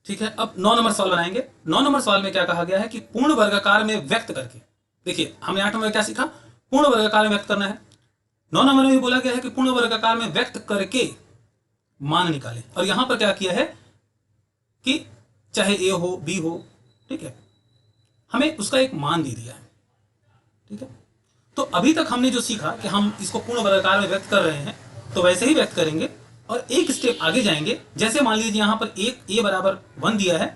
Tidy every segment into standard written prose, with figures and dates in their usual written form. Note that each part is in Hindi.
ठीक है, अब 9 नंबर सवाल बनाएंगे। 9 नंबर सवाल में क्या कहा गया है कि पूर्ण वर्गाकार में व्यक्त करके, देखिए हमने 8 नंबर में क्या सीखा, पूर्ण वर्गाकार में व्यक्त करना है। 9 नंबर में भी बोला गया है कि पूर्ण वर्गाकार में व्यक्त करके मान निकालें, और यहां पर क्या किया है कि चाहे ए हो बी हो, ठीक है, हमें उसका एक मान दे दिया है। ठीक है, तो अभी तक हमने जो सीखा कि हम इसको पूर्ण वर्गाकार में व्यक्त कर रहे हैं, तो वैसे ही व्यक्त करेंगे और एक स्टेप आगे जाएंगे। जैसे मान लीजिए यहां पर एक ए बराबर 1 दिया है,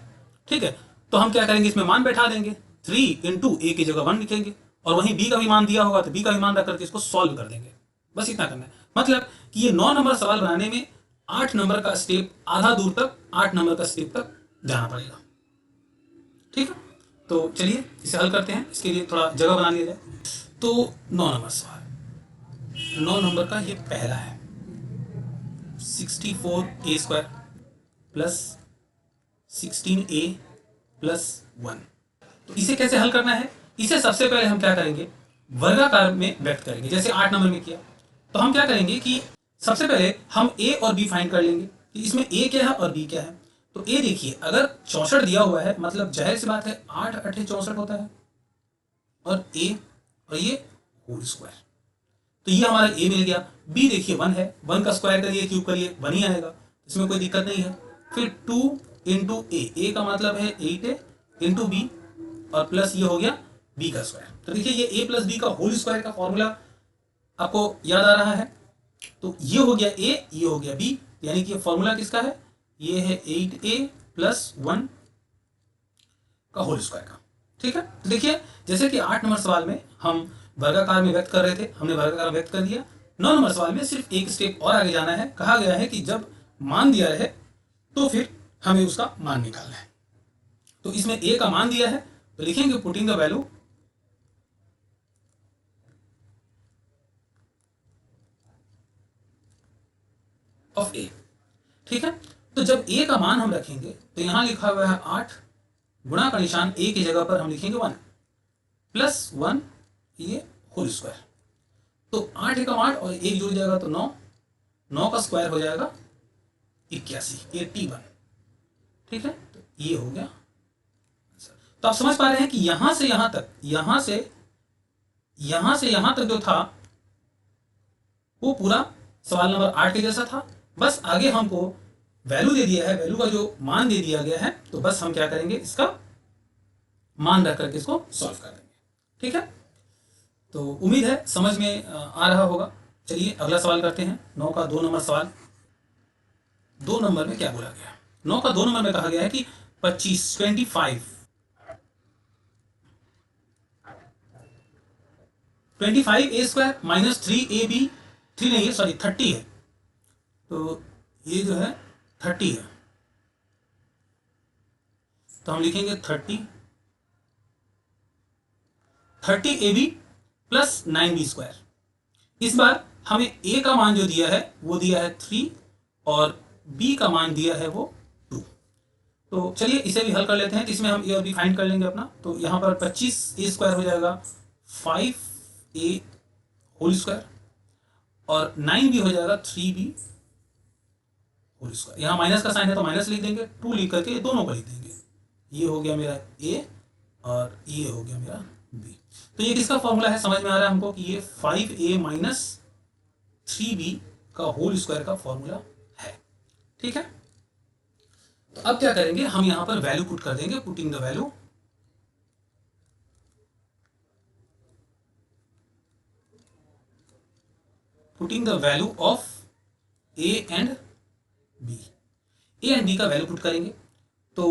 ठीक है, तो हम क्या करेंगे, इसमें मान बैठा देंगे, 3 इंटू ए की जगह 1 लिखेंगे, और वहीं बी का भी मान दिया होगा तो बी का भी मान रख करके इसको सॉल्व कर देंगे। बस इतना करना है। मतलब कि ये 9 नंबर सवाल बनाने में 8 नंबर का स्टेप, आधा दूर तक 8 नंबर का स्टेप तक जाना पड़ेगा। ठीक है, तो चलिए इसे हल करते हैं। इसके लिए थोड़ा जगह बना लिया जाए। तो 9 नंबर सवाल, 9 नंबर का ये पहला है, 64a square plus 16a plus 1। तो इसे कैसे हल करना है, इसे सबसे पहले हम क्या करेंगे, वर्गाकार में व्यक्त करेंगे, जैसे 8 नंबर में किया। तो हम क्या करेंगे कि सबसे पहले हम a और b फाइंड कर लेंगे कि इसमें a क्या है और b क्या है। तो a देखिए, अगर 64 दिया हुआ है, मतलब जाहिर सी बात है 8 8 64 होता है, और a और ये होल स्क्वायर, तो ये हमारा a मिल गया। b देखिए 1 है, 1 का स्क्वायर करिए, क्यूब करिए, 1 ही आएगा, इसमें कोई दिक्कत नहीं है। फिर 2 इंटू ए का मतलब है 8 इंटू बी, और प्लस ये हो गया b का स्क्वायर। तो देखिए ये a प्लस बी का होल स्क्वायर का फॉर्मूला आपको याद आ रहा है। तो ये हो गया a, ये हो गया b, यानी कि ये फॉर्मूला किसका है, ये है 8a प्लस 1 का होल स्क्वायर का। ठीक है, तो देखिए जैसे कि 8 नंबर सवाल में हम वर्गाकार में व्यक्त कर रहे थे, हमने वर्गाकार में व्यक्त कर दिया। 9 नंबर सवाल में सिर्फ एक स्टेप और आगे जाना है। कहा गया है कि जब मान दिया रहे तो फिर हमें उसका मान निकालना है। तो इसमें a का मान दिया है, तो लिखेंगे putting the value of a। ठीक है, तो जब a का मान हम रखेंगे तो यहां लिखा हुआ है 8, गुणा का निशान a की जगह पर हम लिखेंगे 1 प्लस 1 ये होल स्क्वायर। तो 8 एकम 8 और 1 जुड़ जाएगा तो 9, 9 का स्क्वायर हो जाएगा 81, 81। ठीक है, तो ये हो गया। तो आप समझ पा रहे हैं कि यहां से यहां तक, यहां से यहां तक जो था वो पूरा सवाल नंबर 8 के जैसा था। बस आगे हमको वैल्यू दे दिया है, वैल्यू का जो मान दे दिया गया है, तो बस हम क्या करेंगे, इसका मान रख करके इसको सॉल्व कर देंगे। ठीक है, तो उम्मीद है समझ में आ रहा होगा। चलिए अगला सवाल करते हैं, 9 का 2 नंबर सवाल। 2 नंबर में क्या बोला गया, 9 का 2 नंबर में कहा गया है कि 25 ए स्क्वायर माइनस 3ab, 3 नहीं है सॉरी 30 है, तो ये जो है 30 है, तो हम लिखेंगे 30ab प्लस 9b स्क्वायर। इस बार हमें a का मान जो दिया है वो दिया है 3 और b का मान दिया है वो 2। तो चलिए इसे भी हल कर लेते हैं, तो इसमें हम a और b फाइंड कर लेंगे अपना। तो यहाँ पर 25a स्क्वायर हो जाएगा 5a होल स्क्वायर, और 9b हो जाएगा 3b होल स्क्वायर। यहाँ माइनस का साइन है तो माइनस लिख देंगे, 2 लिख करके ये दोनों को लिख देंगे। ये हो गया मेरा a और ये हो गया मेरा b। तो ये किसका फॉर्मूला है, समझ में आ रहा है हमको कि ये 5a माइनस 3b का होल स्क्वायर का फॉर्मूला है। ठीक है, तो अब क्या करेंगे, हम यहां पर वैल्यू पुट कर देंगे, putting the value of a and b। a and b का वैल्यू पुट करेंगे। तो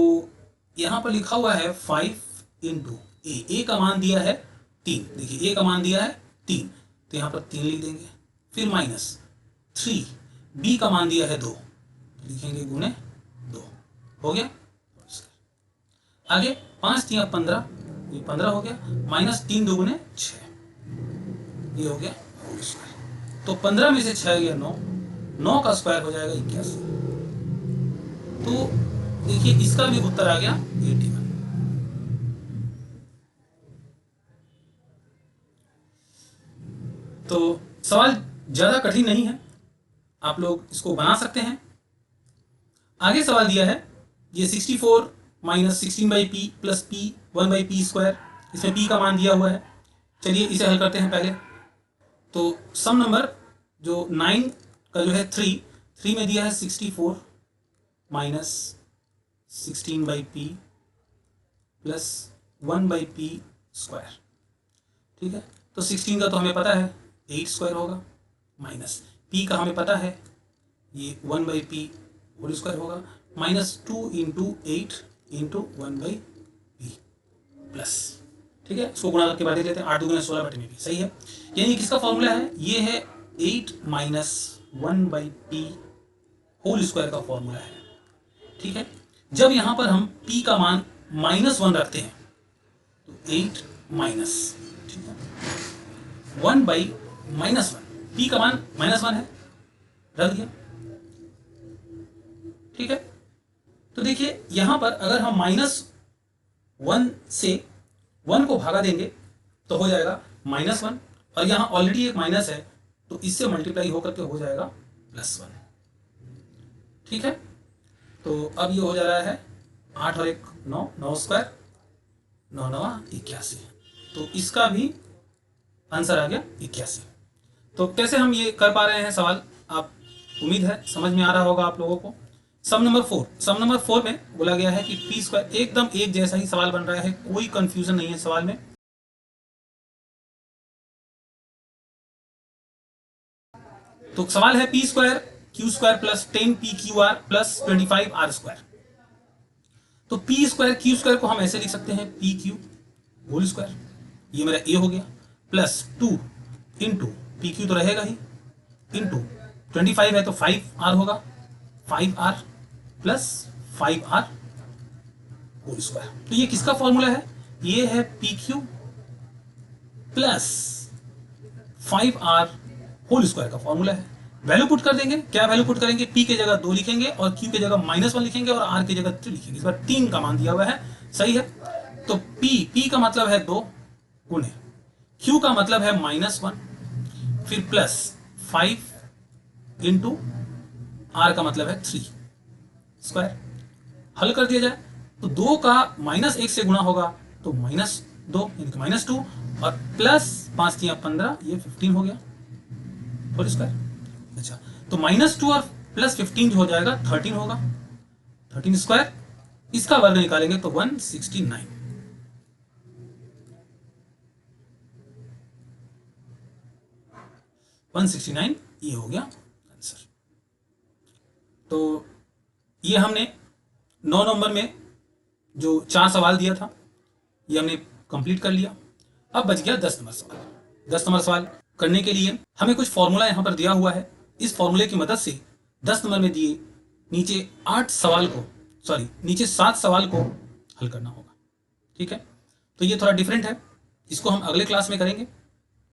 यहां पर लिखा हुआ है 5 इंटू ए का मान दिया है 3, देखिए a का मान दिया है 3, तो यहां पर 3 लिख देंगे। फिर माइनस 3, b का मान दिया है 2, लिखेंगे गुणे 2, हो गया। आगे 5 3 15, ये 15 हो गया, माइनस 3 दुगुने 6, ये हो गया होल स्क्वायर। तो 15 में से 6 गया 9, 9 का स्क्वायर हो जाएगा 81। तो देखिए इसका भी उत्तर आ गया 81। तो सवाल ज्यादा कठिन नहीं है, आप लोग इसको बना सकते हैं। आगे सवाल दिया है ये 64 minus 16/p plus p 1/p², इसमें p का मान दिया हुआ है। चलिए इसे हल करते हैं पहले। तो सम नंबर जो 9 का जो है 3 में दिया है 64 माइनस 16/p प्लस 1/p²। ठीक है, तो 16 का तो हमें पता है 8² होगा, माइनस p का हमें पता है ये 1/p² होगा, minus 2 into 8 into 1/p plus. ठीक है, इसको गुणा करके बाहर देते हैं, 8 दूनी 16/p। सही है, यानी किसका फॉर्मूला है, ये है 8 माइनस 1/p² का फॉर्मूला है। ठीक है, जब यहां पर हम p का मान -1 रखते हैं तो 8 माइनस, ठीक है, 1/-1, p का मान -1 है, रख दिया। ठीक है, तो देखिए यहां पर अगर हम -1 से 1 को भागा देंगे तो हो जाएगा -1, और यहां ऑलरेडी एक माइनस है तो इससे मल्टीप्लाई होकर के हो जाएगा +1। ठीक है, तो अब ये हो जा रहा है 8 और 1 9, 9², 9 9 81। तो इसका भी आंसर आ गया 81। तो कैसे हम ये कर पा रहे हैं सवाल, आप उम्मीद है समझ में आ रहा होगा आप लोगों को। सम नंबर 4 में बोला गया है कि p², एकदम एक जैसा ही सवाल बन रहा है, कोई कंफ्यूजन नहीं है सवाल में। तो सवाल है p² q² plus 10pqr plus 25r²। तो p² q² को हम ऐसे लिख सकते हैं pq², ये मेरा a हो गया, प्लस 2 इंटू pq तो रहेगा ही, इंटू 25 है तो 5r होगा, 5r प्लस 5r²। तो ये किसका फॉर्मूला है, ये है pq प्लस 5r² का फॉर्मूला है। वैल्यू पुट कर देंगे, क्या वैल्यू पुट करेंगे, p की जगह 2 लिखेंगे और q की जगह -1 लिखेंगे और r की जगह 3 लिखेंगे। इस बार 3 का मान दिया हुआ है, सही है। तो p का मतलब है 2 गुणे, q का मतलब है -1, फिर प्लस 5 इंटू r का मतलब है 3²। हल कर दिया जाए तो 2 का -1 से गुणा होगा तो -2 यानी -2 और प्लस 5 × 15 ये 15 हो गया होल स्क्वायर। अच्छा, तो -2 और प्लस 15 जो हो जाएगा 13 होगा, 13²। इसका वर्ग निकालेंगे तो 169। ये हो गया आंसर। तो ये हमने 9 नंबर में जो 4 सवाल दिया था ये हमने कंप्लीट कर लिया। अब बच गया 10 नंबर सवाल। 10 नंबर सवाल करने के लिए हमें कुछ फॉर्मूला यहाँ पर दिया हुआ है। इस फॉर्मूले की मदद से 10 नंबर में दिए नीचे 7 सवाल को हल करना होगा। ठीक है, तो ये थोड़ा डिफरेंट है, इसको हम अगले क्लास में करेंगे।